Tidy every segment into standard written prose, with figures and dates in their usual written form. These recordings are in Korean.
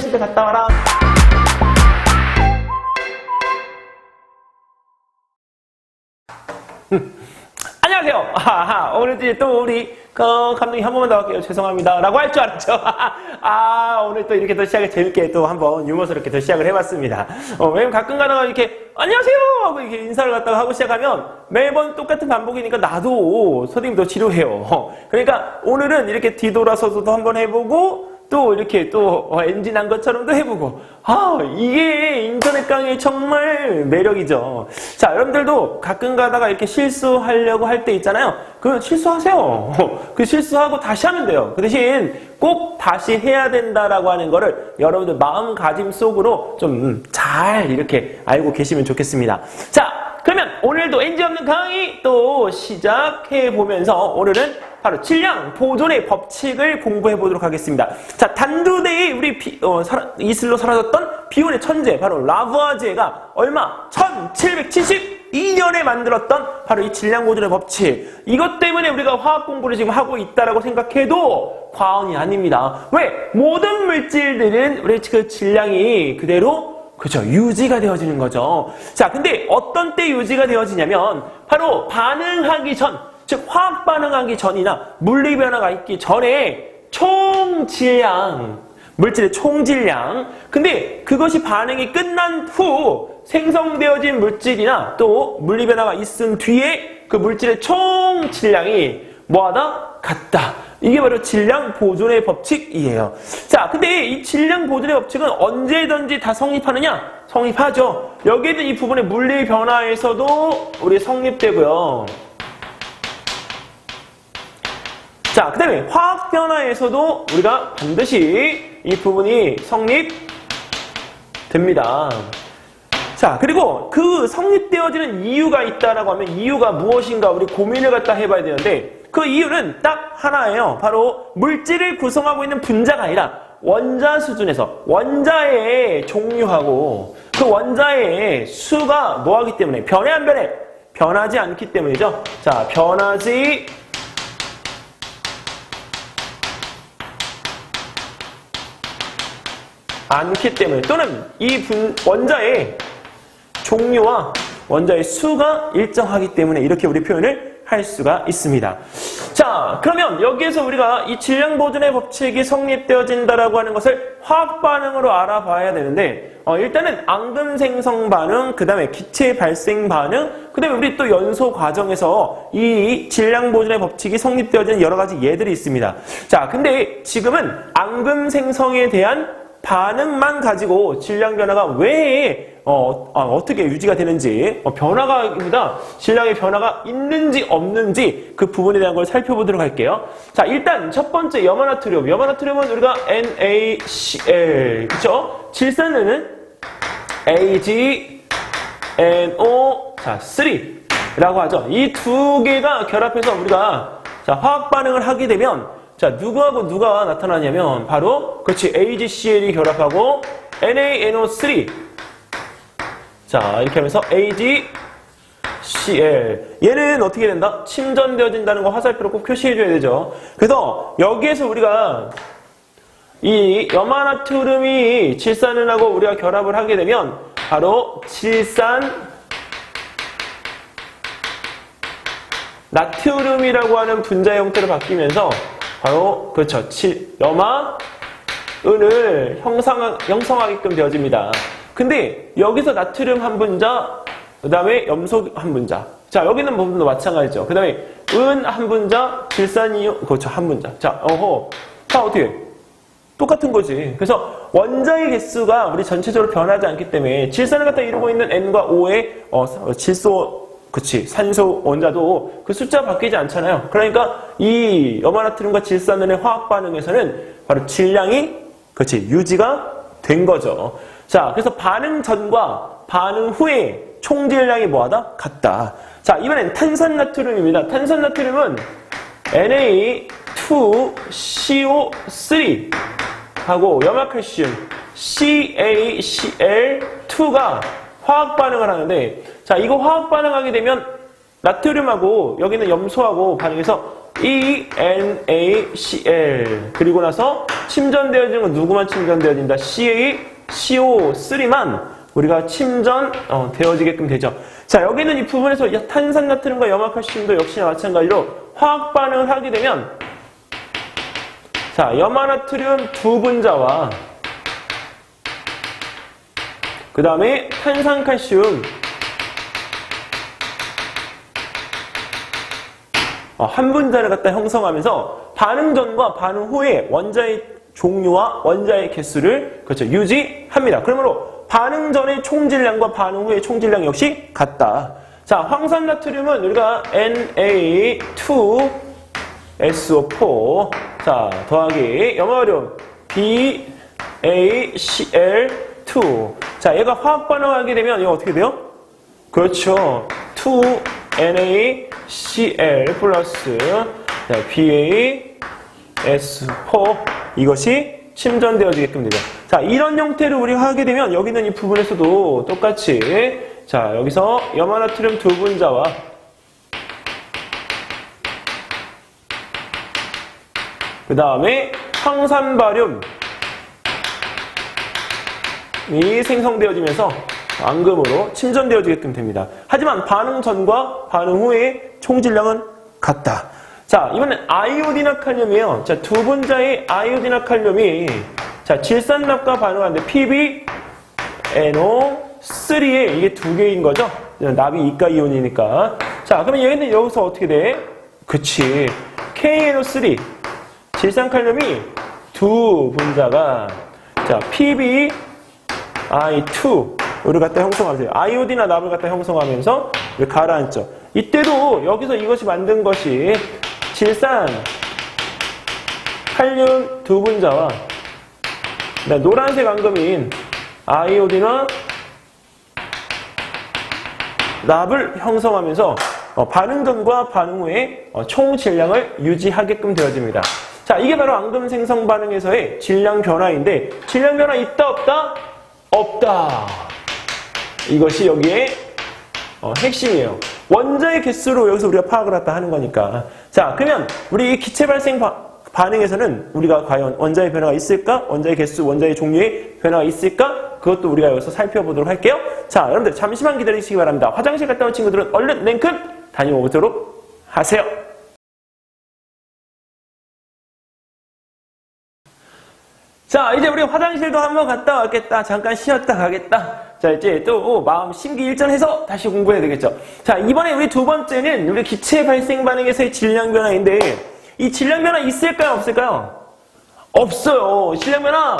화장실 갔다 와라. 안녕하세요. 오늘 또 우리 감독님 한 번만 더 할게요. 죄송합니다. 라고 할 줄 알았죠. 오늘 또 이렇게 또 시작을 재밌게 또 한번 유머스럽게 또 시작을 해봤습니다. 왜냐면 가끔 가다가 이렇게 안녕하세요 하고 이렇게 인사를 갖다가 하고 시작하면 매번 똑같은 반복이니까 나도 선생님도 지루해요. 그러니까 오늘은 이렇게 뒤돌아서서도 한번 해보고 또 이렇게 또 엔진 한 것처럼도 해보고 이게 인터넷 강의 정말 매력이죠. 자, 여러분들도 가끔 가다가 이렇게 실수하려고 할 때 있잖아요. 그 실수하세요. 그 실수하고 다시 하면 돼요. 그 대신 꼭 다시 해야 된다라고 하는 거를 여러분들 마음가짐 속으로 좀 잘 이렇게 알고 계시면 좋겠습니다. 자, 그러면 오늘도 NG 없는 강의 또 시작해 보면서 오늘은 바로 질량 보존의 법칙을 공부해 보도록 하겠습니다. 자, 단두대에 우리 이슬로 사라졌던 비운의 천재 바로 라부아제가 얼마? 1772년에 만들었던 바로 이 질량 보존의 법칙. 이것 때문에 우리가 화학 공부를 지금 하고 있다라고 생각해도 과언이 아닙니다. 왜? 모든 물질들은 우리 그 질량이 그대로 그죠, 유지가 되어지는 거죠. 자, 근데 어떤 때 유지가 되어지냐면 바로 반응하기 전, 즉 화학 반응하기 전이나 물리 변화가 있기 전에 총질량, 물질의 총질량. 근데 그것이 반응이 끝난 후 생성되어진 물질이나 또 물리 변화가 있은 뒤에 그 물질의 총질량이 뭐하다? 같다. 이게 바로 질량 보존의 법칙이에요. 자, 근데 이 질량 보존의 법칙은 언제든지 다 성립하느냐? 성립하죠. 여기에도 이 부분의 물리 변화에서도 우리 성립되고요. 자, 그 다음에 화학 변화에서도 우리가 반드시 이 부분이 성립됩니다. 자, 그리고 그 성립되어지는 이유가 있다라고 하면 이유가 무엇인가 우리 고민을 갖다 해봐야 되는데 그 이유는 딱 하나예요. 바로 물질을 구성하고 있는 분자가 아니라 원자 수준에서 원자의 종류하고 그 원자의 수가 뭐하기 때문에 변해 안 변해? 변하지 않기 때문이죠. 자, 변하지 않기 때문에 또는 이 원자의 종류와 원자의 수가 일정하기 때문에 이렇게 우리 표현을 할 수가 있습니다. 자, 그러면 여기에서 우리가 이 질량 보존의 법칙이 성립되어진다라고 하는 것을 화학 반응으로 알아봐야 되는데 일단은 앙금 생성 반응, 그 다음에 기체 발생 반응, 그 다음에 우리 또 연소 과정에서 이 질량 보존의 법칙이 성립되어지는 여러 가지 예들이 있습니다. 자, 근데 지금은 앙금 생성에 대한 반응만 가지고 질량 변화가 왜 어떻게 유지가 되는지 변화가보다 질량의 변화가 있는지 없는지 그 부분에 대한 걸 살펴보도록 할게요. 자, 일단 첫 번째 염화나트륨. 염화나트륨은 우리가 NaCl 그렇죠? 질산에는 AgNO 3라고 하죠. 이 두 개가 결합해서 우리가 자, 화학 반응을 하게 되면 자, 누구하고 누가 나타나냐면 바로 그렇지 AgCl이 결합하고 NaNO3 자, 이렇게 하면서 AgCl 얘는 어떻게 된다? 침전되어진다는 거 화살표로 꼭 표시해줘야 되죠. 그래서 여기에서 우리가 이 염화나트륨이 질산은하고 우리가 결합을 하게 되면 바로 질산 나트륨이라고 하는 분자 형태로 바뀌면서 바로 그렇죠. 염화은을 형성하게끔 되어집니다. 근데 여기서 나트륨 한 분자, 그 다음에 염소 한 분자. 자, 여기 있는 부분도 마찬가지죠. 그 다음에 은 한 분자, 질산이온, 그렇죠. 한 분자. 자, 자, 어떻게? 똑같은 거지. 그래서 원자의 개수가 우리 전체적으로 변하지 않기 때문에 질산을 갖다 이루고 있는 N과 O의 질소, 그치, 산소 원자도 그 숫자가 바뀌지 않잖아요. 그러니까 이 염화나트륨과 질산은의 화학 반응에서는 바로 질량이 그치 유지가 된 거죠. 자, 그래서 반응 전과 반응 후에 총질량이 뭐하다? 같다. 자, 이번엔 탄산나트륨입니다. 탄산나트륨은 Na2CO3 하고 염화칼슘 CaCl2가 화학 반응을 하는데 자, 이거 화학 반응하게 되면 나트륨하고 여기는 염소하고 반응해서 ENaCl 그리고 나서 침전되어지는 건 누구만 침전되어진다? CO3만 우리가 침전되어지게끔 되죠. 자, 여기는 이 부분에서 탄산나트륨과 염화칼슘도 역시나 마찬가지로 화학 반응을 하게 되면 자, 염화나트륨 두 분자와 그 다음에 탄산칼슘 한 분자를 갖다 형성하면서 반응 전과 반응 후에 원자의 종류와 원자의 개수를 그렇죠 유지합니다. 그러므로 반응 전의 총질량과 반응 후의 총질량 역시 같다. 자, 황산나트륨은 우리가 Na2SO4 자 더하기 염화륨 BaCl2 자 얘가 화학 반응하게 되면 이거 어떻게 돼요? 그렇죠. 2NaCl 플러스 BaS4 이것이 침전되어지게끔 되죠. 자, 이런 형태를 우리가 하게 되면 여기는 이 부분에서도 똑같이 자, 여기서 염화나트륨 두 분자와 그 다음에 황산바륨이 생성되어지면서 앙금으로 침전되어지게끔 됩니다. 하지만 반응 전과 반응 후의 총질량은 같다. 자, 이번엔 아이오딘화 칼륨이에요. 자, 두 분자의 아이오딘화 칼륨이 자, 질산납과 반응하는데 PbNO3에 이게 두 개인 거죠. 납이 이가 이온이니까. 자, 그러면 얘는 여기서 어떻게 돼? 그치. KNO3 질산칼륨이 두 분자가 자, PbI2 를 갖다 형성하세요. 아이오딘화 납을 갖다 형성하면서 가라앉죠. 이때도 여기서 이것이 만든 것이 질산 칼륨 두 분자와 노란색 앙금인 아이오딘화 납을 형성하면서 반응 전과 반응 후에 총 질량을 유지하게끔 되어집니다. 자, 이게 바로 앙금 생성 반응에서의 질량 변화인데 질량 변화 있다 없다? 없다. 이것이 여기에 핵심이에요. 원자의 개수로 여기서 우리가 파악을 갖다 하는 거니까. 자, 그러면 우리 이 기체 발생 반응에서는 우리가 과연 원자의 변화가 있을까? 원자의 개수, 원자의 종류의 변화가 있을까? 그것도 우리가 여기서 살펴보도록 할게요. 자, 여러분들 잠시만 기다리시기 바랍니다. 화장실 갔다 온 친구들은 얼른 냉큼 다녀오도록 하세요. 자, 이제 우리 화장실도 한번 갔다 왔겠다. 잠깐 쉬었다 가겠다. 자, 이제 또 마음 심기일전해서 다시 공부해야 되겠죠. 자, 이번에 우리 두 번째는 우리 기체 발생 반응에서의 질량 변화인데 이 질량 변화 있을까요? 없을까요? 없어요. 질량 변화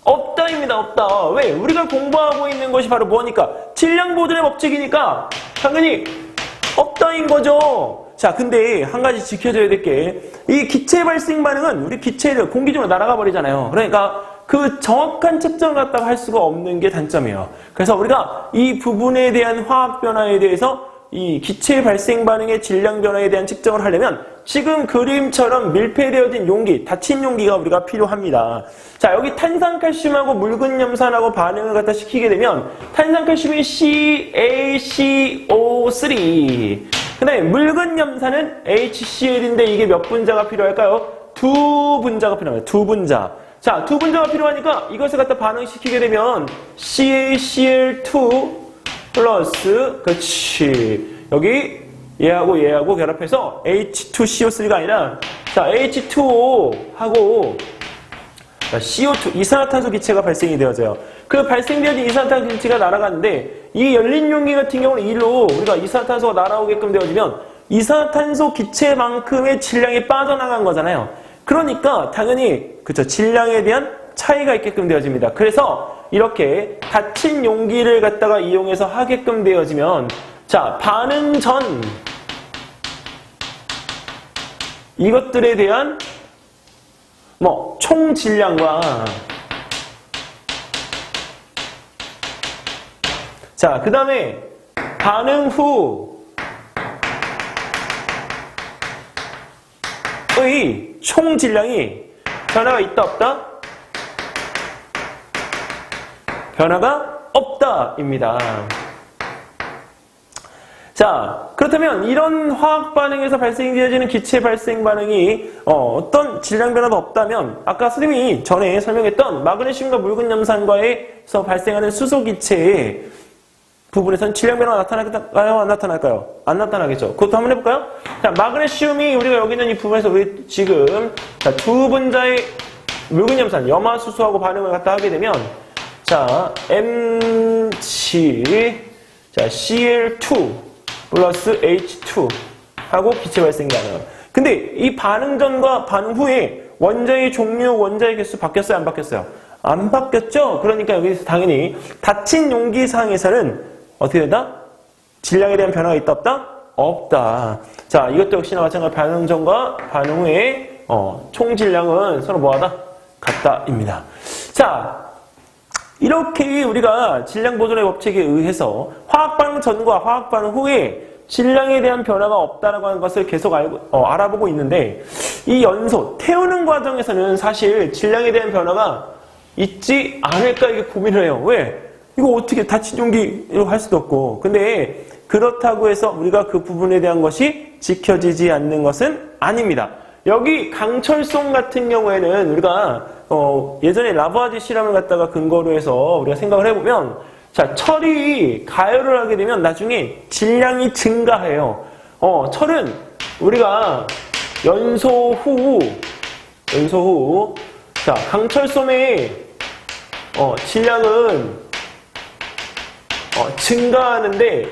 없다입니다. 없다. 왜? 우리가 공부하고 있는 것이 바로 뭐니까? 질량 보존의 법칙이니까 당연히 없다인 거죠. 자, 근데 한 가지 지켜줘야 될 게 이 기체 발생 반응은 우리 기체를 공기 중으로 날아가 버리잖아요. 그러니까 그 정확한 측정을 갖다가 할 수가 없는 게 단점이에요. 그래서 우리가 이 부분에 대한 화학 변화에 대해서 이 기체 발생 반응의 질량 변화에 대한 측정을 하려면 지금 그림처럼 밀폐되어진 용기, 닫힌 용기가 우리가 필요합니다. 자, 여기 탄산칼슘하고 묽은 염산하고 반응을 갖다 시키게 되면 탄산칼슘이 CaCO3 그 다음에 묽은 염산은 HCl인데 이게 몇 분자가 필요할까요? 두 분자가 필요합니다. 두 분자. 자, 두 분자가 필요하니까 이것을 갖다 반응시키게 되면 CaCl2 플러스 그렇지. 여기 얘하고 얘하고 결합해서 H2CO3가 아니라 자, H2O하고 CO2 이산화탄소 기체가 발생이 되어져요. 그 발생되어진 이산화탄소 기체가 날아가는데 이 열린 용기 같은 경우는 이로 우리가 이산화탄소가 날아오게끔 되어지면 이산화탄소 기체만큼의 질량이 빠져나간 거잖아요. 그러니까 당연히 그쵸 질량에 대한 차이가 있게끔 되어집니다. 그래서 이렇게 닫힌 용기를 갖다가 이용해서 하게끔 되어지면 자, 반응 전 이것들에 대한 총 질량과 자, 그 다음에 반응 후의 총 질량이 변화가 있다 없다? 변화가 없다입니다. 자, 자, 그렇다면 이런 화학 반응에서 발생되어지는 기체 발생 반응이 어떤 질량 변화도 없다면 아까 선생님이 전에 설명했던 마그네슘과 묽은 염산과에서 발생하는 수소 기체의 부분에서는 질량 변화가 나타날까요? 안 나타날까요? 안 나타나겠죠. 그것도 한번 해볼까요? 자, 마그네슘이 우리가 여기 있는 이 부분에서 우리 지금 두 분자의 묽은 염산, 염화수소하고 반응을 갖다 하게 되면 자, MC 자, Cl2 플러스 H2 하고 기체 발생 반응. 근데 이 반응 전과 반응 후에 원자의 종류, 원자의 개수 바뀌었어요? 안 바뀌었어요? 안 바뀌었죠? 그러니까 여기서 당연히 닫힌 용기상에서는 어떻게 된다? 질량에 대한 변화가 있다 없다? 없다. 자, 이것도 역시나 마찬가지로 반응 전과 반응 후에 총 질량은 서로 뭐하다? 같다입니다. 자, 이렇게 우리가 질량 보존의 법칙에 의해서 화학 반응 전과 화학 반응 후에 질량에 대한 변화가 없다라고 하는 것을 계속 알아보고 있는데 이 연소, 태우는 과정에서는 사실 질량에 대한 변화가 있지 않을까 이게 고민을 해요. 왜? 이거 어떻게 닫힌 용기로 할 수도 없고. 근데 그렇다고 해서 우리가 그 부분에 대한 것이 지켜지지 않는 것은 아닙니다. 여기 강철송 같은 경우에는 우리가 예전에 라부아제 실험을 갖다가 근거로 해서 우리가 생각을 해보면 자, 철이 가열을 하게 되면 나중에 질량이 증가해요. 철은 우리가 연소 후 자, 강철솜의 질량은 증가하는데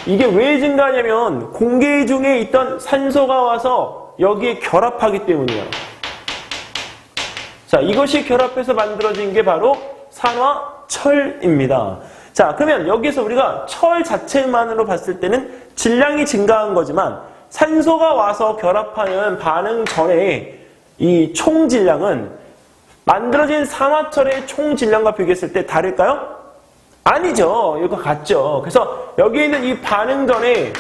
이게 왜 증가하냐면 공기 중에 있던 산소가 와서 여기에 결합하기 때문이에요. 자, 이것이 결합해서 만들어진 게 바로 산화철입니다. 자, 그러면 여기서 우리가 철 자체만으로 봤을 때는 질량이 증가한 거지만 산소가 와서 결합하는 반응 전에 이 총 질량은 만들어진 산화철의 총 질량과 비교했을 때 다를까요? 아니죠. 이거 같죠. 그래서 여기 있는 이 반응 전에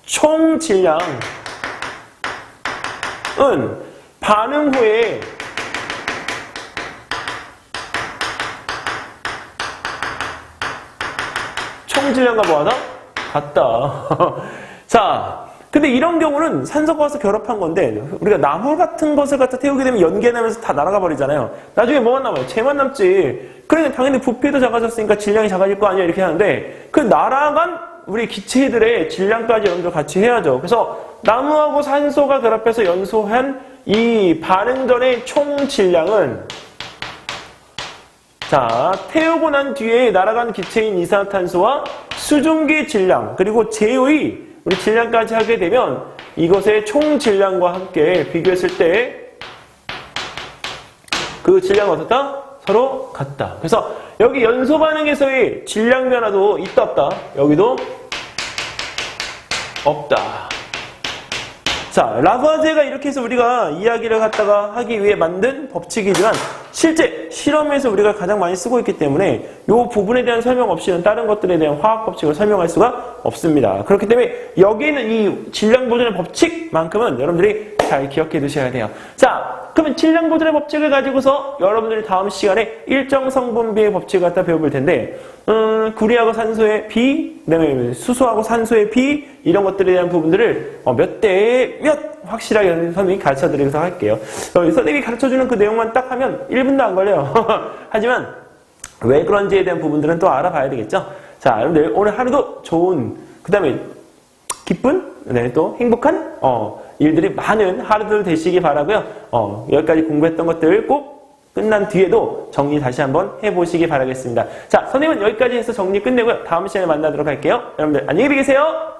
총 질량은 반응 후에 총 질량과 뭐하다? 같다. 자, 근데 이런 경우는 산소가 와서 결합한 건데 우리가 나무 같은 것을 갖다 태우게 되면 연기나면서 다 날아가 버리잖아요. 나중에 뭐만 남아요? 재만 남지. 그러니까 당연히 부피도 작아졌으니까 질량이 작아질 거 아니야 이렇게 하는데 그 날아간 우리 기체들의 질량까지 여러분들 같이 해야죠. 그래서 나무하고 산소가 결합해서 연소한 이 반응 전의 총 질량은 자, 태우고 난 뒤에 날아간 기체인 이산화탄소와 수증기 질량 그리고 제의 우리 질량까지 하게 되면 이것의 총 질량과 함께 비교했을 때 그 질량은 어떻다? 서로 같다. 그래서 여기 연소 반응에서의 질량 변화도 있다 없다? 여기도 없다. 자, 라부아제가 이렇게 해서 우리가 이야기를 갖다가 하기 위해 만든 법칙이지만 실제 실험에서 우리가 가장 많이 쓰고 있기 때문에 이 부분에 대한 설명 없이는 다른 것들에 대한 화학 법칙을 설명할 수가 없습니다. 그렇기 때문에 여기는 이 질량 보존의 법칙만큼은 여러분들이 잘 기억해 두셔야 돼요. 자, 그러면 질량 보존의 법칙을 가지고서 여러분들이 다음 시간에 일정 성분비의 법칙을 갖다 배워볼 텐데 구리하고 산소의 비, 그다음에 수소하고 산소의 비 이런 것들에 대한 부분들을 몇 대 몇 확실하게 선생님이 가르쳐드리면서 할게요. 선생님이 가르쳐주는 그 내용만 딱 하면 1분도 안 걸려요. 하지만 왜 그런지에 대한 부분들은 또 알아봐야 되겠죠. 자, 여러분들 오늘 하루도 좋은 그 다음에 기쁜 네, 또 행복한 일들이 많은 하루들 되시기 바라고요. 여기까지 공부했던 것들 꼭 끝난 뒤에도 정리 다시 한번 해보시기 바라겠습니다. 자, 선생님은 여기까지 해서 정리 끝내고요. 다음 시간에 만나도록 할게요. 여러분들 안녕히 계세요.